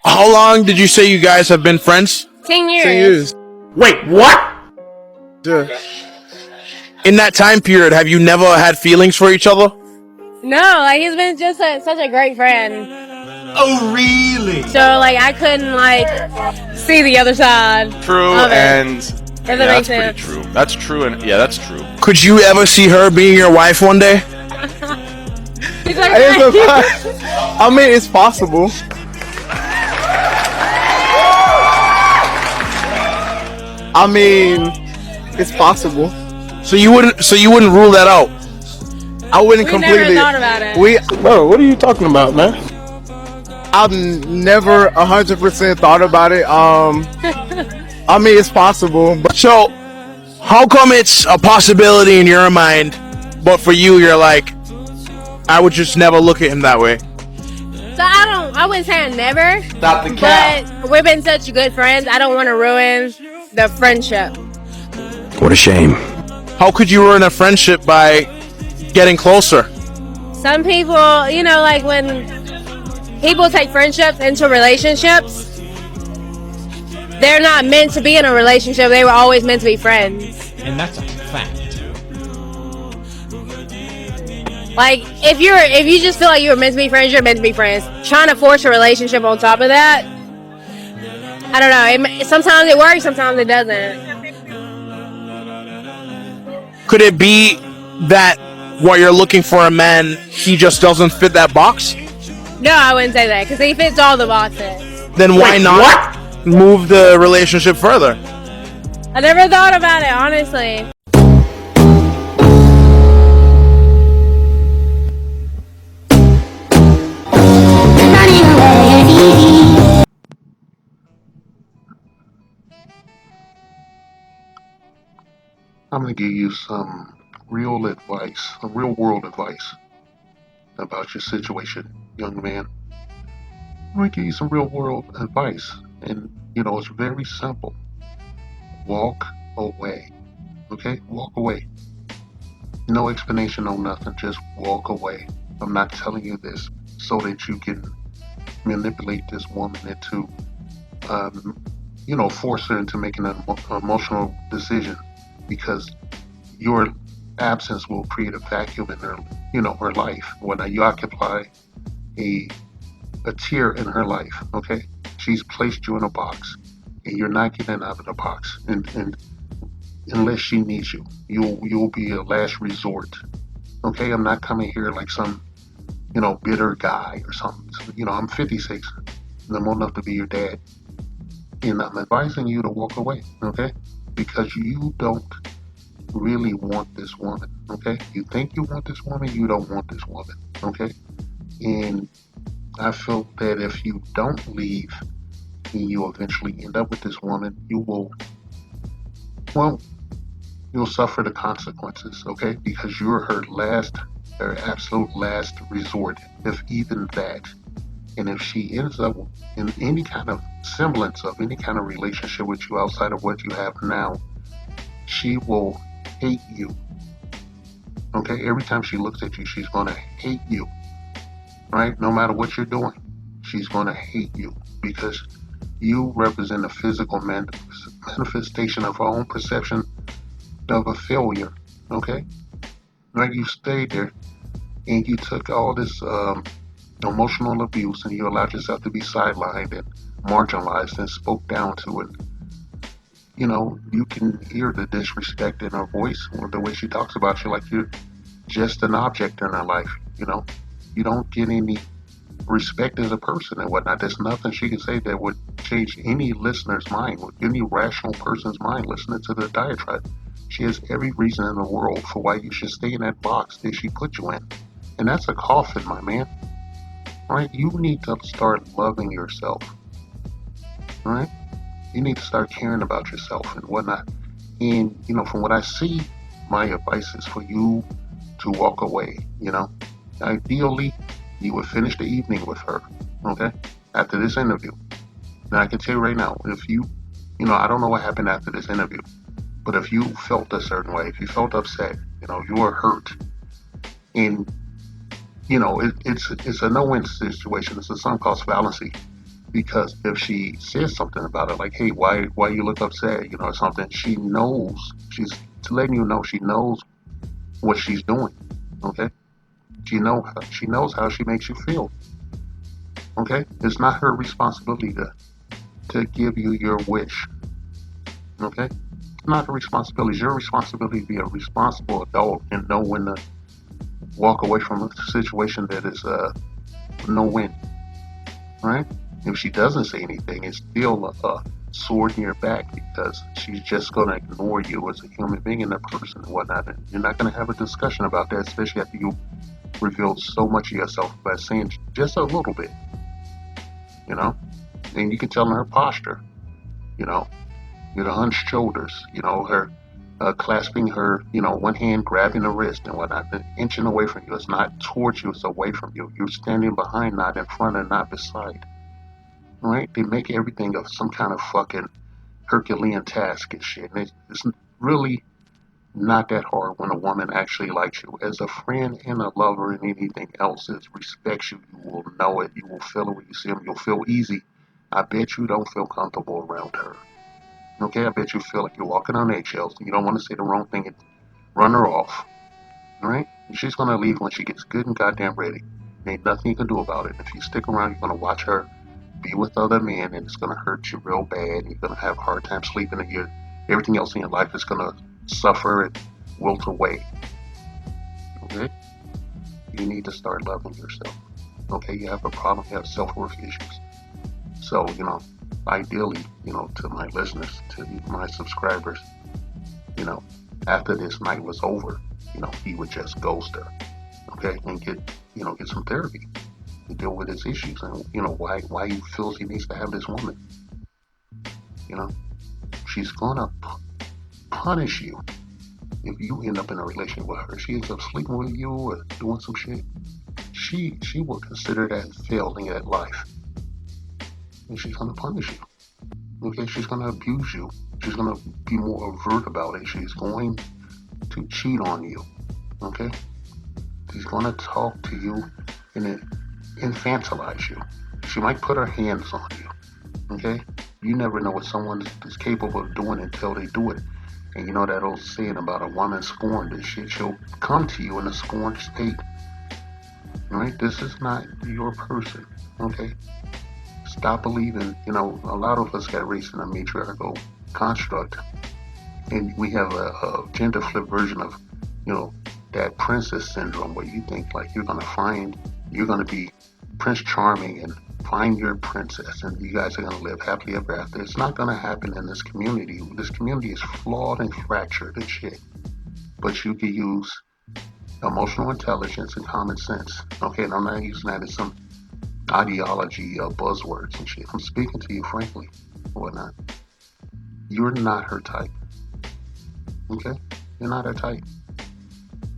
How long did you say you guys have been friends? 10 years. 10 years. Wait, what? Yeah. In that time period, have you never had feelings for each other? No, like he's been just such a great friend. Oh, really? So like I couldn't like see the other side. True, of it. and If yeah, that that's makes pretty sense. true. That's true, and yeah, that's true. Could you ever see her being your wife one day? He's like, I mean, it's possible. I mean, it's possible. So you wouldn't rule that out. I wouldn't we completely. never thought about it. Bro, what are you talking about, man? I've never 100% thought about it. I mean, it's possible, but So, how come it's a possibility in your mind, but for you, you're like, I would just never look at him that way? So I wouldn't say I never, Stop the cap. but we've been such good friends. I don't want to ruin the friendship. What a shame. How could you ruin a friendship by getting closer? Some people, you know, like when people take friendships into relationships, they're not meant to be in a relationship. They were always meant to be friends. And that's a fact. Like if you just feel like you were meant to be friends, you're meant to be friends. Trying to force a relationship on top of that, I don't know. Sometimes it works, sometimes it doesn't. Could it be that what you're looking for a man, he just doesn't fit that box? No, I wouldn't say that because he fits all the boxes. Then why Wait, not move the relationship further? I never thought about it, honestly. I'm going to give you some real advice, some real world advice about your situation, young man. I'm going to give you some real world advice. And, it's very simple. Walk away. Okay? Walk away. No explanation, no nothing. Just walk away. I'm not telling you this so that you can manipulate this woman into, force her into making an emotional decision, because your absence will create a vacuum in her, her life. When you occupy a tier in her life, okay? She's placed you in a box, and you're not getting out of the box. And unless she needs you, you'll be a last resort. Okay, I'm not coming here like some, bitter guy or something. I'm 56, and I'm old enough to be your dad, and I'm advising you to walk away, okay? Because you don't really want this woman, okay? You think you want this woman, you don't want this woman, okay? And I feel that if you don't leave and you eventually end up with this woman, you'll suffer the consequences, okay? Because you're her absolute last resort, if even that. And if she ends up in any kind of semblance of any kind of relationship with you outside of what you have now, she will hate you. Okay? Every time she looks at you, she's going to hate you. Right? No matter what you're doing, she's going to hate you, because you represent a physical manifestation of her own perception of a failure. Okay? Right? You stayed there and you took all this emotional abuse, and you allowed yourself to be sidelined and marginalized and spoke down to it. You can hear the disrespect in her voice, or the way she talks about you, like you're just an object in her life. You don't get any respect as a person and whatnot. There's nothing she can say that would change any listener's mind, or any rational person's mind listening to the diatribe. She has every reason in the world for why you should stay in that box that she put you in. And that's a coffin, my man. Right? You need to start loving yourself. Right? You need to start caring about yourself and whatnot. And, from what I see, my advice is for you to walk away. Ideally, you would finish the evening with her, okay? After this interview. Now, I can tell you right now, if you, I don't know what happened after this interview, but if you felt a certain way, if you felt upset, you were hurt, and, it's a no-win situation. It's a sunk cost fallacy. Because if she says something about it, like, hey, why you look upset, or something, she knows, she's letting you know she knows what she's doing, okay? She knows how she makes you feel, okay? It's not her responsibility to give you your wish, okay? It's not her responsibility. It's your responsibility to be a responsible adult and know when to walk away from a situation that is no win, right? If she doesn't say anything, it's still a sword in your back because she's just going to ignore you as a human being and a person and whatnot. And you're not going to have a discussion about that, especially after you revealed so much of yourself by saying just a little bit, And you can tell in her posture, the hunched shoulders, her clasping her, one hand grabbing the wrist and whatnot, and inching away from you. It's not towards you, it's away from you. You're standing behind, not in front and not beside. Right? They make everything of some kind of fucking Herculean task and shit. And it's really not that hard when a woman actually likes you. As a friend and a lover and anything else that respects you, you will know it. You will feel it when you see them. You'll feel easy. I bet you don't feel comfortable around her. Okay? I bet you feel like you're walking on eggshells and you don't want to say the wrong thing and run her off. Right? And she's going to leave when she gets good and goddamn ready. There ain't nothing you can do about it. If you stick around, you're going to watch her be with other men, and it's going to hurt you real bad. You're going to have a hard time sleeping, and everything else in your life is going to suffer and wilt away. Okay? You need to start loving yourself. Okay? You have a problem. You have self-worth issues. So, ideally, to my listeners, to my subscribers, after this night was over, he would just ghost her. Okay? And get some therapy to deal with his issues and why he feels he needs to have this woman. She's gonna punish you if you end up in a relationship with her. She ends up sleeping with you or doing some shit. She will consider that failing at life, and she's gonna punish you. Okay, she's gonna abuse you. She's gonna be more overt about it. She's going to cheat on you. Okay, she's gonna talk to you and infantilize you. She might put her hands on you. Okay? You never know what someone is capable of doing until they do it. And you know that old saying about a woman scorned and shit, she'll come to you in a scorned state. Right? This is not your person. Okay? Stop believing, a lot of us got raised in a matriarchal construct. And we have a gender flip version of, that princess syndrome where you think like you're gonna be Prince Charming and find your princess and you guys are gonna live happily ever after. It's not gonna happen in this community. This community is flawed and fractured and shit. But you can use emotional intelligence and common sense. Okay, and I'm not using that as some ideology buzzwords and shit. I'm speaking to you frankly or whatnot. You're not her type. Okay? You're not her type.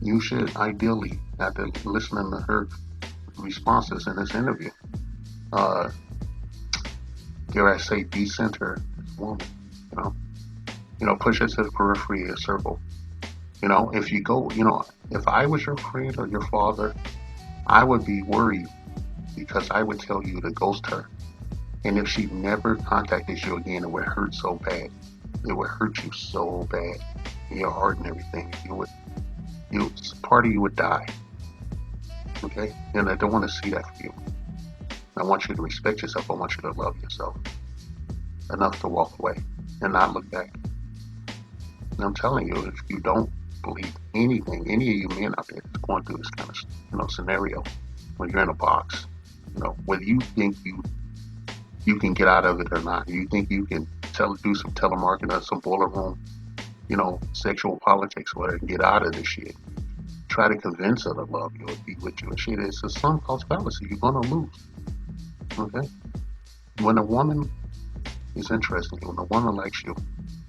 You should ideally, after listening to her responses in this interview, dare I say, decenter this woman, push her to the periphery of the circle. If you go, if I was your friend or your father, I would be worried because I would tell you to ghost her. And if she never contacted you again, it would hurt so bad. It would hurt you so bad in your heart and everything. Part of you would die. Okay? And I don't want to see that for you. I want you to respect yourself. I want you to love yourself enough to walk away and not look back. And I'm telling you, if you don't believe anything, any of you men out there that's going through this kind of, scenario, when you're in a box, whether you think you can get out of it or not, you think you can do some telemarketing or some boiler room, sexual politics or whatever, and get out of this shit. Try to convince her to love you or be with you and shit. It's a sunk cost fallacy. You're gonna lose. Okay? When a woman is interested in you, when a woman likes you,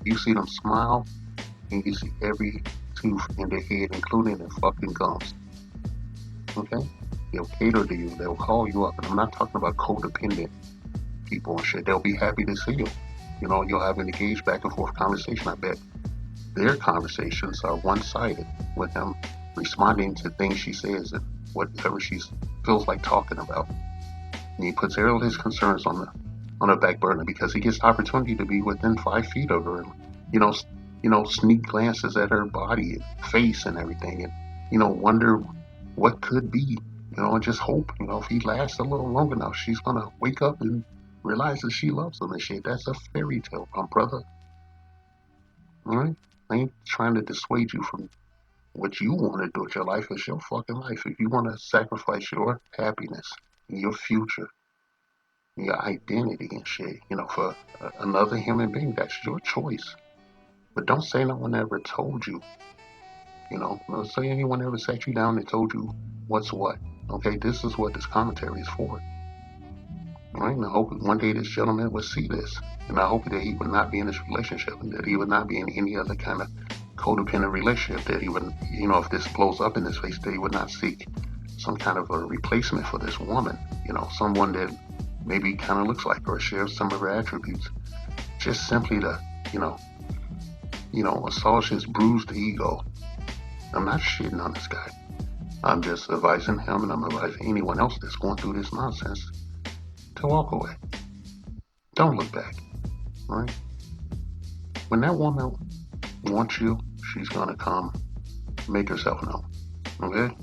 you see them smile and you see every tooth in their head, including their fucking gums. Okay? They'll cater to you. They'll call you up. And I'm not talking about codependent people and shit. They'll be happy to see you. You'll have an engaged back and forth conversation. I bet their conversations are one-sided with them responding to things she says and whatever she feels like talking about. And he puts all his concerns on the on a back burner because he gets the opportunity to be within 5 feet of her, and sneak glances at her body and face and everything, and wonder what could be, and just hope, if he lasts a little long enough, she's gonna wake up and realize that she loves him and shit. That's a fairy tale, my brother. All right, I ain't trying to dissuade you from what you want to do with your life. It's your fucking life. If you want to sacrifice your happiness and your future, your identity and shit, for another human being, that's your choice. But don't say no one ever told you. Don't say anyone ever sat you down and told you what's what. Okay, this is what this commentary is for. All right, and I hope one day this gentleman would see this. And I hope that he would not be in this relationship, and that he would not be in any other kind of codependent relationship, that he would, if this blows up in his face, that he would not seek some kind of a replacement for this woman, someone that maybe kind of looks like her, shares some of her attributes, just simply to, assault his bruised ego. I'm not shitting on this guy. I'm just advising him, and I'm advising anyone else that's going through this nonsense to walk away. Don't look back, right? When that woman wants you, she's going to come make herself known, okay?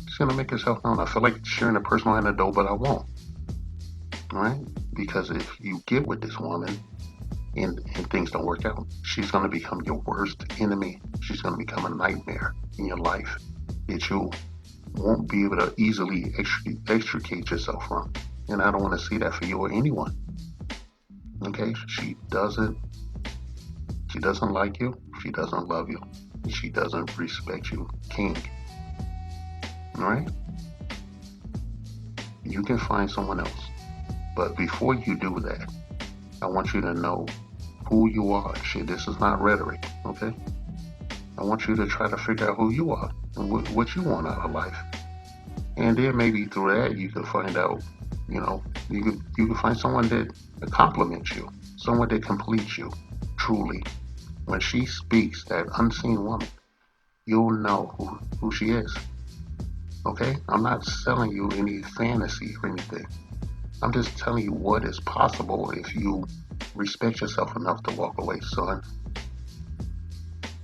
She's going to make herself known. I feel like sharing a personal anecdote, but I won't, all right? Because if you get with this woman and things don't work out, she's going to become your worst enemy. She's going to become a nightmare in your life that you won't be able to easily extricate yourself from. And I don't want to see that for you or anyone. Okay? She doesn't like you. She doesn't love you. She doesn't respect you, king. All right? You can find someone else. But before you do that, I want you to know who you are. Shit, this is not rhetoric, okay? I want you to try to figure out who you are and what you want out of life. And then maybe through that, you can find out, you can find someone that compliments you, someone that completes you, truly. When she speaks, that unseen woman, you'll know who she is, okay? I'm not selling you any fantasy or anything. I'm just telling you what is possible if you respect yourself enough to walk away, son.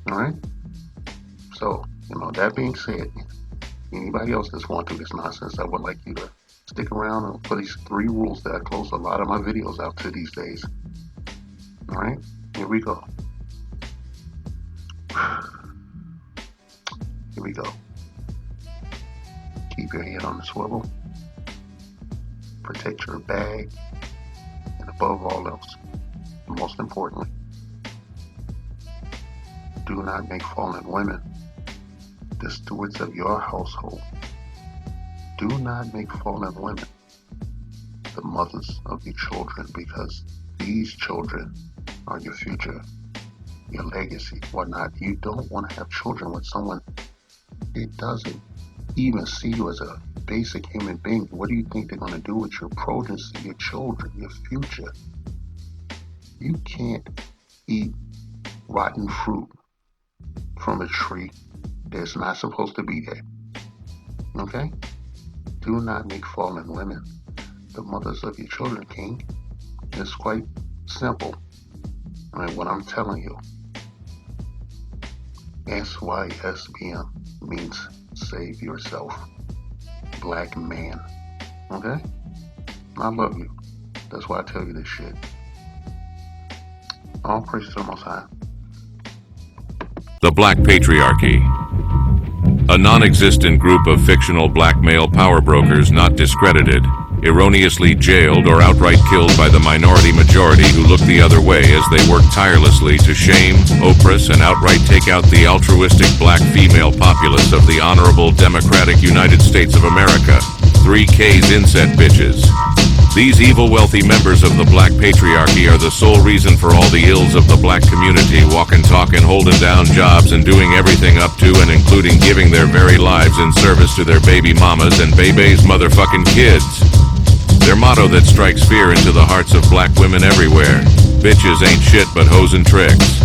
All right? So, that being said, anybody else that's going through this nonsense, I would like you to stick around and for these 3 rules that I close a lot of my videos out to these days. All right? Here we go. Here we go. Keep your head on the swivel. Protect your bag, and above all else, and most importantly, do not make fallen women the stewards of your household. Do not make fallen women the mothers of your children, because these children are your future, your legacy, whatnot. You don't want to have children with someone that doesn't even see you as a basic human being. What do you think they're going to do with your progeny, your children, your future? You can't eat rotten fruit from a tree that's not supposed to be there. Okay? Do not make fallen women the mothers of your children, king. It's quite simple. All right, what I'm telling you. SYSBM means save yourself. Black man. Okay? I love you. That's why I tell you this shit. All praise to the Most High. The Black Patriarchy. A non-existent group of fictional black male power brokers not discredited, erroneously jailed or outright killed by the minority majority who look the other way as they work tirelessly to shame, oppress, and outright take out the altruistic black female populace of the honorable democratic United States of America. 3K's inset bitches. These evil wealthy members of the black patriarchy are the sole reason for all the ills of the black community, walking, talking, holding down jobs, and doing everything up to and including giving their very lives in service to their baby mamas and baby's motherfucking kids. Their motto that strikes fear into the hearts of black women everywhere: bitches ain't shit but hoes and tricks.